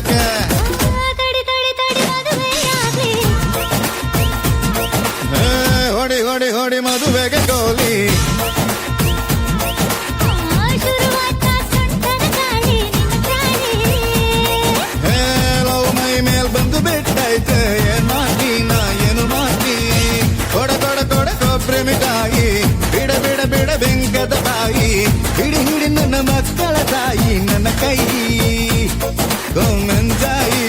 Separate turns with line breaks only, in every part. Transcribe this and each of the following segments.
ಕೊಡೋದಕ್ಕೆ ಹೊಡಿ ಹೊಡಿ ಹೊಡಿ ಮದುವೆಗೆ ಗೋಲಿ ಲವ್ ಮೈ ಮೇಲ್ ಬಂದು ಬಿಟ್ಟೈತೆ ಏನ್ ಮಾಡ್ತಿ ನಾ ಏನು ಮಾಡ್ತಿ ಕೊಡ ಕೊಡ ಕೊಡ ಕೊಬ್ಬರಿ ಮಿಠಾಯಿ ಬಿಡ ಬಿಡ ಬಿಡ ಬೆಂಕದ ತಾಯಿ ಹಿಡಿ ಹಿಡಿ ನನ್ನ ಮಕ್ಕಳ ತಾಯಿ ನನ್ನ ಕೈ ಗೋಮೆಂಜಾಯಿ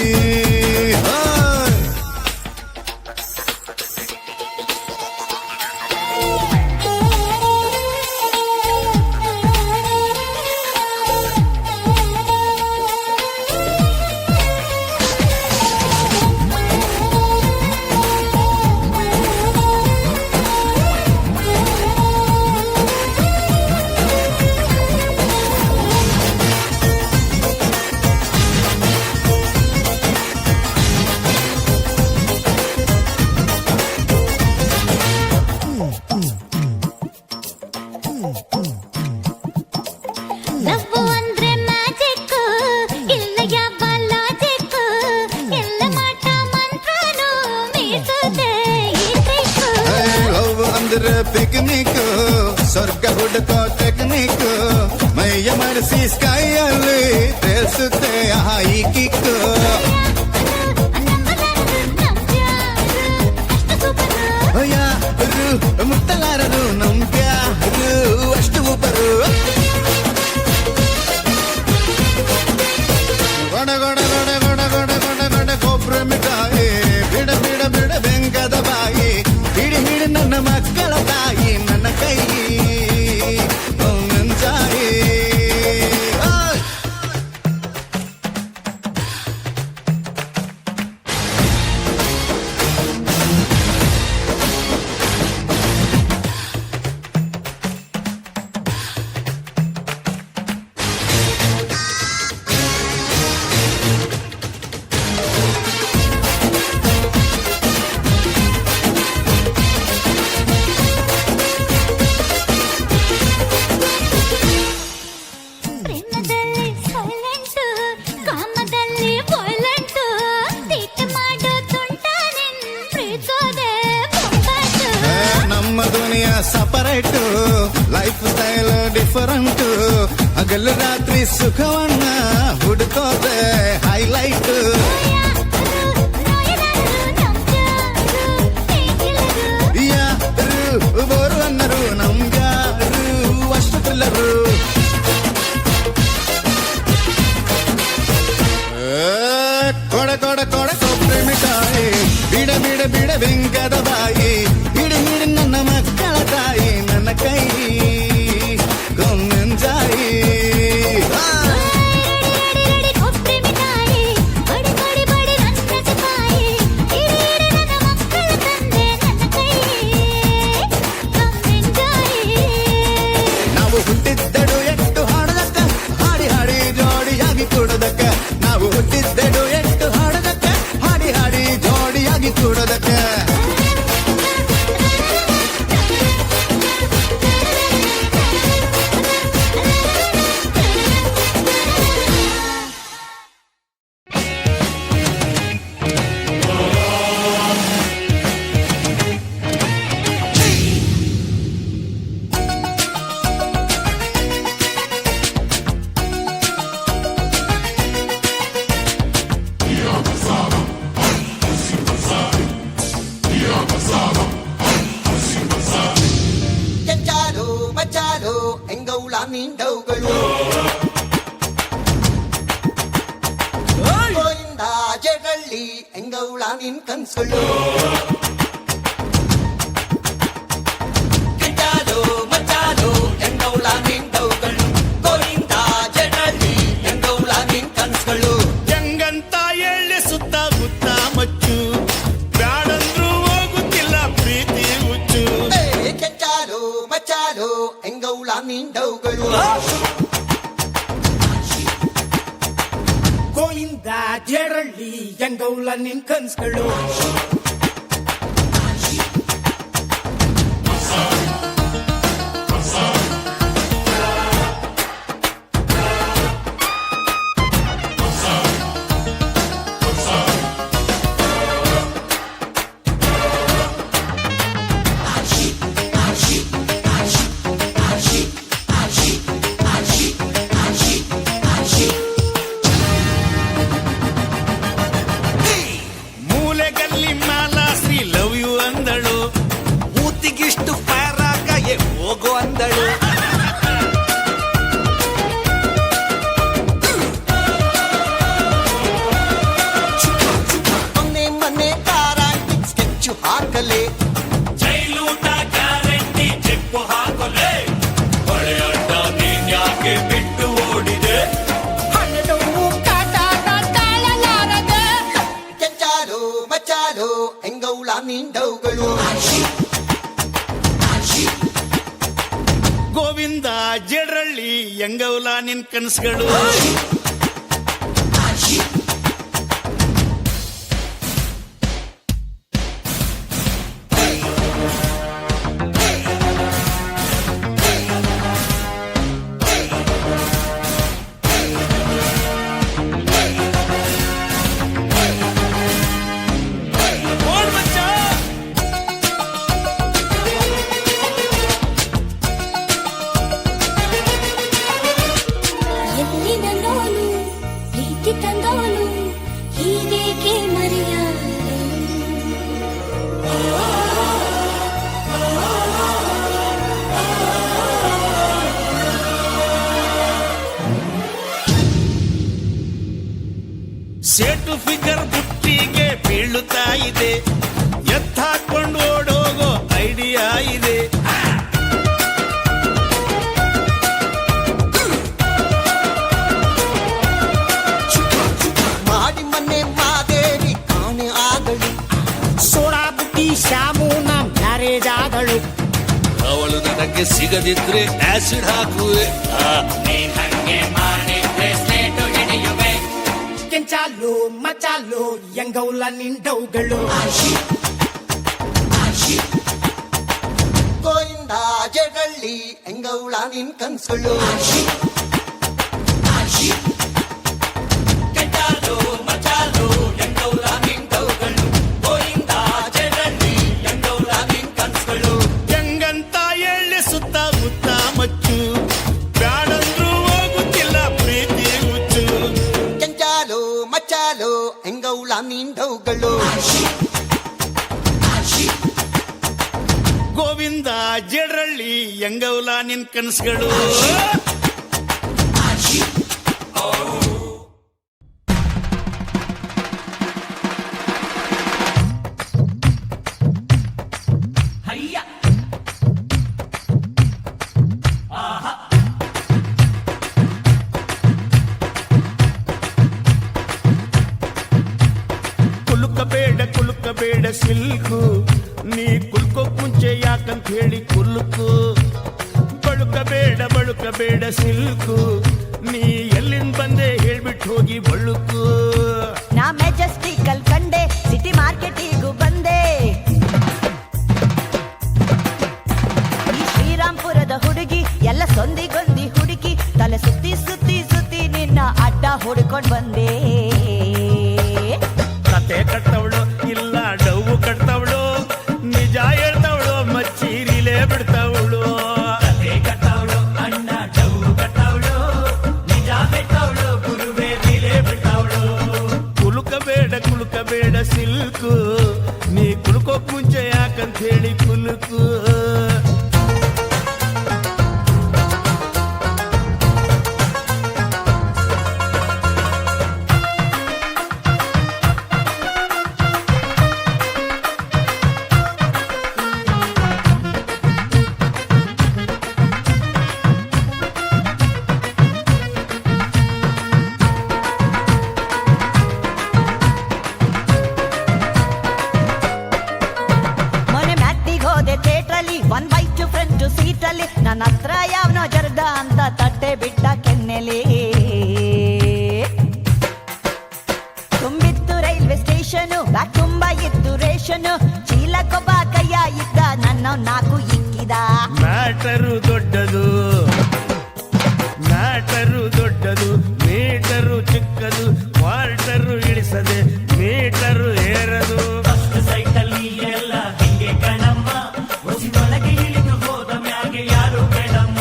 ಪಿಕ್ನಿಕ್ ಸ್ವರ್ಗ ಹುಡುಕೋ ಟೆಕ್ನಿಕ್ ಮೈಯ ಮರೆಸಿ ಸ್ಕೈಯಲ್ಲಿ ತೇಲ್ಸುತ್ತೆ ಹಾಯಿ ಕಿಕ್ ಯಾರು ಮುಟ್ಟಲಾರರು ನಂಬ್ಯಾರು ಅಷ್ಟು ಬರು ಗೊಡ ಗೊಡ ಗೊಡ ಗೊಡ ಗೊಡ ಗೊಡ ಗೊಡ ಕೊಬ್ಬರಿ ಮಿಠಾಯಿ ಬಿಡ ಬಿಡ ಬಿಡ ಬೆಂಕದ ಬಾಯಿ ಹಿಡಿ ಹಿಡಿ ನನ್ನ ಮಕ್ಕಳ ತಾಯಿ ನನ್ನ ಕೈ ಗೋಮೆಂಜಾಯಿ ದುನಿಯಾ ಸಪರೇಟ್ ಲೈಫ್ ಸ್ಟೈಲ್ ಡಿಫರೆಂಟ್ ಹಗಲು ರಾತ್ರಿ ಸುಖವನ್ನ ಹುಡುಕೋದೆ ಹೈಲೈಟ್ ಯಾರು ಬೋರು ಅನ್ನರು ನಮ್ಗ್ಯಾರು ಅಷ್ಟು ಕುಲ್ಲರು ಕೊಡ ಕೊಡ ಕೊಡ ಕೊಬ್ಬರಿ ಮಿಠಾಯಿ ಬಿಡ ಬಿಡ ಬಿಡ ಬೆಂಕದ ಬಾಯಿ ಹಿಡಿ ಹಿಡಿ ನನ್ನ ಮಕ್ಕಳ ತಾಯಿ ನನ್ನ ಕೈ ಗೋಮೆಂಜಾಯಿ ನಾವು ಹುಟ್ಟಿದ್ದಡು ಎಷ್ಟು ಹಾಡದಕ್ಕ ಹಾಡಿ ಹಾಡಿ ಜೋಡಿಯಾಗಿ ಕೂಡದಕ್ಕ ನಾವು ಹುಟ್ಟಿದ್ದಡು ಎಷ್ಟು ಹಾಡದಕ್ಕ ಹಾಡಿ ಹಾಡಿ ಜೋಡಿಯಾಗಿ ಕೂಡದಕ್ಕ ನಿಂಡವುಗಳು ಗೋವಿಂದ ಜಗಳ್ಳಿ ಎಂಗೌಳ ನಿನ್ ಕನ್ಸುಗಳು ಕಿಂಚಾಲು ಮಚ್ಚಾಲು ಎಂಗೌಳ ನಿಂಡವುಗಳು ಗೋವಿಂದ ಜಗಳ್ಳಿ ಎಂಗೌಳ ನಿನ್ ಕನ್ಸುಗಳು ಹೆಂಗಂತ ಎಳ್ಳೆ ಸುತ್ತ ಮುತ್ತ ಮಚ್ಚು ಬ್ಯಾಡಂದ್ರು ಹೋಗುತ್ತಿಲ್ಲ ಪ್ರೀತಿ ಹುಚ್ಚು ಕೆಂಚಾಲು ಮಚ್ಚಾಲು ಎಂಗೌಳ ನಿಂಡವುಗಳು ಗೋವಿಂದ ಜೇರಳ್ಳಿ ಎಂಗೌಳ ನಿನ್ ಕನ್ಸುಗಳು
ನಿಂಡವುಗಳು.
ಗೋವಿಂದ ಜಡರಳ್ಳಿ ಎಂಗೌಲ ನಿನ್ ಕನಸುಗಳು.
ಎಲ್ಲಿನ ನೋನು ಪ್ರೀತಿ ತಂದೋನು ಹೀಗೇಕೆ ಮರೆಯಾದೆ.
ಸೇಟು ಫಿಗರ್ ಬುಟ್ಟಿಗೆ ಬೀಳುತ್ತಾ ಇದೆ, ಎತ್ತಾಕೊಂಡು ಓಡೋಗೋ ಐಡಿಯಾ ಇದೆ.
ಮಾಡಿ ಮನೆ ಮಾದೇವಿ ಕಾಣೆ ಆಗಲಿ.
ಸೋಡಾ ಬುಟ್ಟಿ ಶ್ಯಾಮು ನಮ್ ಮ್ಯಾರೇಜ್ ಆದಳು.
ಅವಳು ನನಗೆ ಸಿಗದಿದ್ರೆ ಆಸಿಡ್ ಹಾಕುವೆ.
ಕೆಂಚಾಲು ಮಚಾಲು ಎಂಗೌಲ ನಿಂಡವುಗಳು.
ಗೋವಿಂದ ಜಡಳ್ಳಿ ಎಂಗೌಳ ನಿನ್ ಕನ್ಸುಗಳು.
ಹೆಂಗಂತ ಎಳ್ಳೆ ಸುತ್ತ ಮುತ್ತ ಮಚ್ಚು, ಬ್ಯಾಡಂದ್ರೂ ಹೋಗುತ್ತಿಲ್ಲ ಪ್ರೀತಿ ಹುಚ್ಚು.
ಕೆಂಚಾಲು ಮಚಾಲು ಎಂಗೌಳ ನಿಂಡವುಗಳು.
ಗೋವಿಂದ ಜಡರಳ್ಳಿ ಎಂಗೌಲ ನಿನ್ ಕನಸುಗಳು. ಕುಲುಕಬೇಡ ಸಿಲ್ಕು, ನೀ ಕುಲ್ಕೋಕ್ ಮುಂಚೆ ಯಾಕಂತ ಹೇಳಿ ಕುಲ್ಕು. ಬಳುಕಬೇಡ ಸಿಲ್ಕು, ನೀ ಎಲ್ಲಿಂದ ಬಂದೆ ಹೇಳ್ಬಿಟ್ಟು ಹೋಗಿ ಬಳುಕು.
ನಾ ಮೆಜೆಸ್ಟಿಕ್ ಅಲ್ಲಿ ಕಂಡೆ, ಸಿಟಿ ಮಾರ್ಕೆಟಿಗೂ ಬಂದೆ. ಈ ಶ್ರೀರಾಮ್ಪುರದ ಹುಡುಗಿ ಎಲ್ಲ ಸೊಂದಿಗೊಂದಿ ಹುಡುಕಿ, ತಲೆ ಸುತ್ತಿ ಸುತ್ತಿ ಸುತ್ತಿ ನಿನ್ನ ಅಡ್ಡ ಹುಡ್ಕೊಂಡ್ ಬಂದೆ.
ಕತೆ ಕಟ್ಟವಳು ಇಲ್ಲ ಡವ್ವು ಕಟ್ತವಳು, ನಿಜ ಹೇಳ್ತವಳು ಮಚ್ಚೀರಿಲೇ ಬಿಡ್ತವಳು. ಕತೆ ಕಟ್ಟವಳು ಅಣ್ಣ ಡವ್ವು ಕಟ್ಟವಳು, ನಿಜ ಬಿಟ್ಟವಳು ಗುರುವೇ ಮೇಲೆ ಬಿಡ್ತವಳು. ಕುಲುಕಬೇಡ ಸಿಲ್ಕು, ನೀ ಕುಲ್ಕೋಕ್ ಮುಂಚೆ ಯಾಕಂತ ಹೇಳಿ ಕುಲುಕು.
ನನ್ನ ಹತ್ರ ಯಾವನೋ ಜರ್ದ ಅಂತ ತಟ್ಟೆ ಬಿಟ್ಟ ಕೆನ್ನೆಲಿ. ತುಂಬಿತ್ತು ರೈಲ್ವೆ ಸ್ಟೇಷನು, ಬ್ಯಾಗ್ ತುಂಬಾ ಇತ್ತು ರೇಷನು, ಚೀಲಕ್ಕೊಬ್ಬ ಕೈಯ ಇದ್ದ ನನ್ನ ನಾಲ್ಕು ಇಕ್ಕಿದ.
ಮ್ಯಾಟರು ದೊಡ್ಡದು ಮೀಟರು ಚಿಕ್ಕದು, ಕ್ವಾರ್ಟರು ಇಳಿಸದೆ ಮೀಟರು ಏರದು. ಸೈಕಲ್ಲಿ ಎಲ್ಲ ಹಿಂಗೆ ಕಣಮ್ಮ, ಒಳಗೆ ಇಳಿದು ಹೋದ ಮ್ಯಾಗೆ ಯಾರು ಬೇಡಮ್ಮ.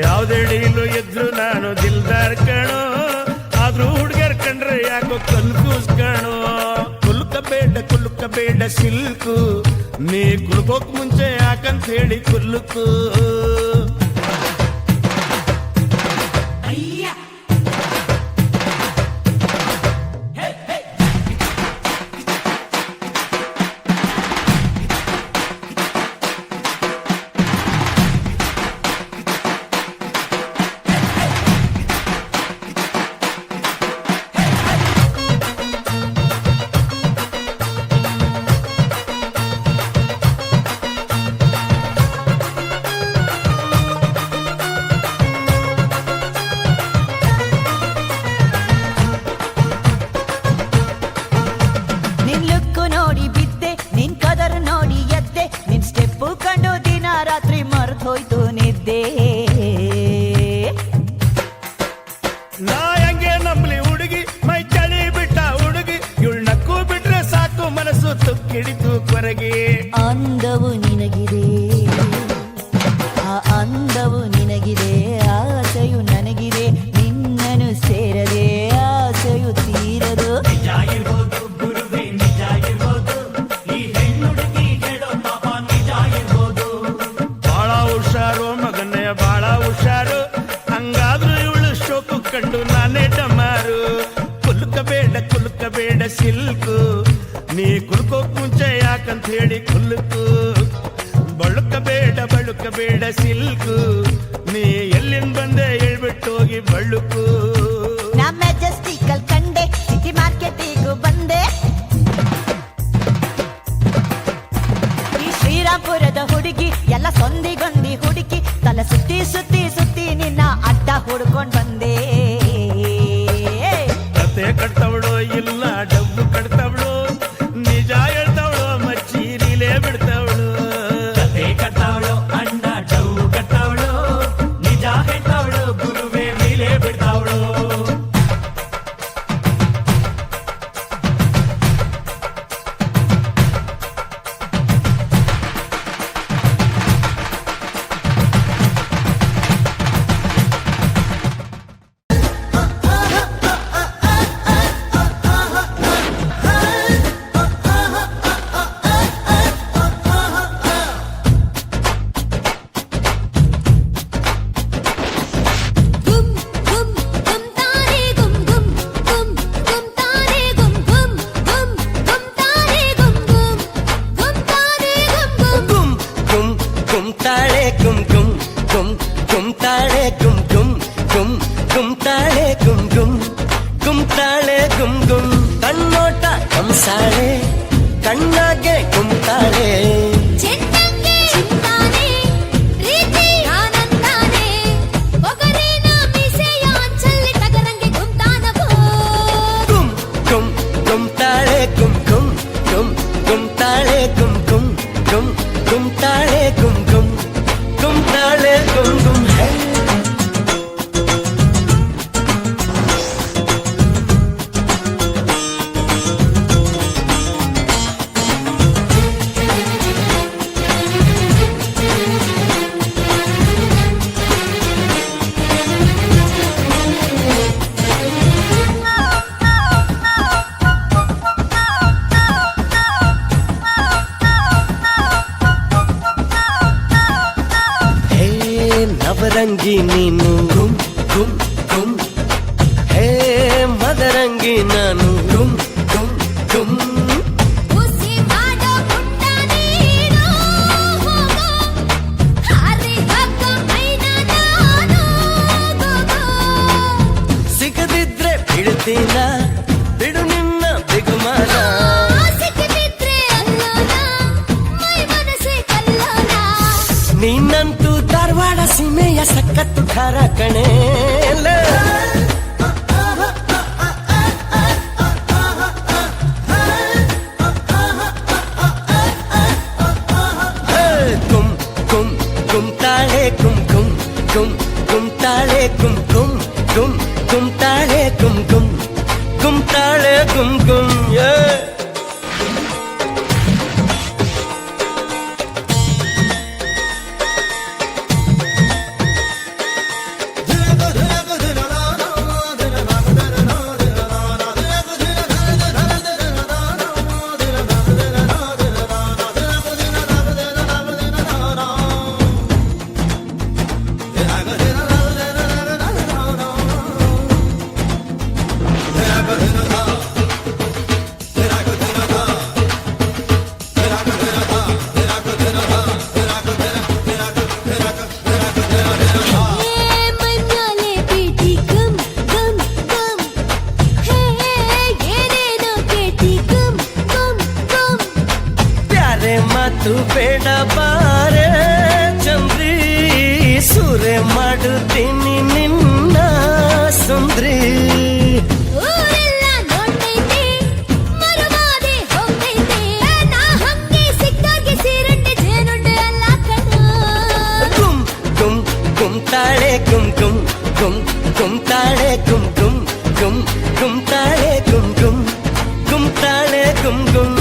ಯಾವುದೇ ಡೀಲು ಎದ್ರು ನಾನು ದಿಲ್ದಾರ್ ಕಣೋ, ಆದ್ರೂ ಹುಡುಗರ್ ಕಂಡ್ರೆ ಯಾಕೋ ಕನ್ಫ್ಯೂಸ್ ಕಣೋ. ಕುಲುಕಬೇಡ ಸಿಲ್ಕು, ನೀ ಕುಲ್ಕೋಕ್ ಮುಂಚೆ ಯಾಕಂತ ಹೇಳಿ ಕುಲ್ಕು. ತುಕ್ಕಿಡಿತು ಕೊರಗೆ.
ಅಂದವು ನಿನಗಿದೆ, ಆ ಅಂದವು ನಿನಗಿದೆ, ಆಸೆಯು ನನಗಿದೆ, ನಿನ್ನನು ಸೇರದೆ ಆಸೆಯು ತೀರದು.
ನಿಜ ಇರ್ಬೋದು ಗುರುವೇ, ನಿಜ ಇರ್ಬೋದು, ಈ ಹೆಣ್ಣುಡುಗಿ ಹೇಳೋ ಪಾಪ ನಿಜ ಇರ್ಬೋದು. ಬಾಳ ಹುಷಾರು ಮಗನೇ, ಬಾಳ ಹುಷಾರು, ಹಂಗಾದ್ರೂ ಇವಳು ಶೋಕು ಕಂಡು ನಾನೇ ಡಮಾರು. ಕುಲುಕಬೇಡ ಸಿಲ್ಕು, ನೀ ಕುಲ್ಕೋಕ್ ಮುಂಚೆ ಯಾಕಂತ ಹೇಳಿ ಕುಲ್ಕು. ಬಳುಕಬೇಡ ಸಿಲ್ಕು, ನೀ ಎಲ್ಲಿಂದ ಬಂದೆ ಹೇಳ್ಬಿಟ್ಟು ಹೋಗಿ ಬಳುಕು.
ನಾ ಮೆಜೆಸ್ಟಿಕಲ್ ಕಂಡೆ, ಸಿಟಿ ಮಾರ್ಕೆಟಿಗೂ ಬಂದೆ, ಈ ಶ್ರೀರಾಮ್ಪುರದ ಹುಡುಗಿ ಎಲ್ಲ ಸೊಂದಿಗೊಂದಿ ಹುಡುಕಿ, ತಲೆ ಸುತ್ತಿ ಸುತ್ತಿ ಸುತ್ತಿ ನಿನ್ನ ಅಡ್ಡ ಹುಡ್ಕೊಂಡ್ ಬಂದೆ.
ಕತೆ ಕಟ್ತವಳು ಇಲ್ಲ ಡಬ್ಬು ಕಟ್ತವಳು, ನಿಜ ಹೇಳ್ತವಳು ಮಚ್ಚಿ ನೀಲೇ ಬಿಡ್ತವಳು. ಕತೆ ಕಟ್ತವಳು ಅಣ್ಣ ಡಬ್ಬು ಕಟ್ತವಳು, ನಿಜ ಹೇಳ್ತವಳು ಗುರುವೇ ನೀಲೇ ಬಿಡ್ತವಳು.
ಗುಮ್ ಗುಮ್ ಗುಮ್ ತಾನೆ ಗುಮ್ ಗುಮ್ ಗುಮ್ ಗುಮ್ ತಾನೆ ಗುಮ್ ಗುಮ್ ಗುಮ್ ಗುಮ್ ತಾನೆ ಗುಮ್ ಗುಮ್ ಗುಮ್ ತಾನೆ ಗುಮ್ ಗುಮ್
ಗುಮ್ ಗುಮ್ ತಾಳೆ ಗುಮ್ ಗುಮ್ ಗುಮ್ ಗುಮ್ ತಾಳೆ ಗುಮ್ ಗುಮ್ ಗುಮ್ ಗುಮ್ ತಾಳೆ ಗುಮ್ ಗುಮ್ ಗುಮ್ ತಾಳೆ ಗುಮ್ ಗುಮ್ ಕಣ್ಣೋಟ ಕಂಸಾಳೆ ಕಣ್ಣಾಗೆ ಗುಮ್ತಾಳೆ.
ಚೆನ್ನಂಗೆ ಚಿಂತಾನೆ ಪ್ರೀತಿ ಆನಂದಾನೆ ಒಗರಿನ ಮೀಸೆಯ ಚಲ್ಲಿ ಟಗರಂಗೆ ಗುಮ್ತಾನವೋ.
ಗುಮ್ ಗುಮ್ ಗುಮ್ ತಾಳೆ ಗುಮ್ ಗುಮ್ ಗುಮ್ ಗುಮ್ ತಾಳೆ ಗುಮ್ ಗುಮ್ ಗುಮ್ ಗುಮ್ ತಾಳೆ ಗುಮ್ ಗುಮ್ ಗುಮ್ ತಾಳೆ ಗುಮ್ ಗುಮ್ ಹೇ. ಹೇ ನವರಂಗಿ ನೀನು ಗುಮ್ ಗುಮ್ ಗುಮ್, ಹೇ ಮದರಂಗಿ ನಾನು ಗುಮ್ ಗುಮ್ ಗುಮ್.
ಉಸಿ ಮಾಡೋ ಪುಟ್ಟ ನೀನು ಹೋಗೋ ಹಾರಿ ಹಗ್ಗ ಮೈನ ನಾನು ಹೋಗೋ.
ಸಿಗದಿದ್ರೆ ಬಿಡ್ತೀನ ಬಿಡು ನಿನ್ನ ಬಿಗುಮಾನ.
ಸಿಕ್ಕಿಬಿದ್ರೆ ಅಲ್ಲೋನ ಮೈ ಮನಸ್ಸೇ ಕಲ್ಲೋನ.
ನೀನಂತೂ ಧಾರವಾಡ ಸೀಮೆಯ ಸಖತ್ತು ಖಾರ ಕಣೆ. ಗುಮ್ ಗುಮ್ ಗುಮ್ ತಾಳೆ ಗುಮ್ ಗುಮ್ ಗುಮ್ ಗುಮ್ ತಾಳೆ ಗುಮ್ ಗುಮ್ ಗುಮ್ ಗುಮ್ ತಾಳೆ ಗುಮ್ ಗುಮ್ ಗುಮ್ ತಾಳೆ ಗುಮ್ ಗುಮ್. ಮಾತು ಬೇಡ ಬಾರೆ ಚಂದ್ರಿ, ಸೂರೆ ಮಾಡುತ್ತೀನಿ ನಿನ್ನ ಸುಂದ್ರಿ.
ಊರೆಲ್ಲ ನೋಡ್ತೈತೆ ಮರುವಾದೆ ಹೋಗ್ತೈತೆ, ನಾ ಹಂಗೆ ಸಿಕ್ಕಾಗೆ ಸೀರಂಡೆ ಜೇನುಂಡೆ ಅಲ್ಲ ಕಣ.
ಗುಮ್ ಗುಮ್ ಗುಮ್ತಾಳೆ ಗುಮ್ ಗುಮ್ ಗುಮ್ ಗುಮ್ತಾಳೆ ಗುಮ್ ಗುಮ್ ಗುಮ್ ಗುಮ್ತಾಳೆ ಗುಮ್ ಗುಮ್ ಗುಮ್ತಾಳೆ ಗುಮ್ ಗುಮ್.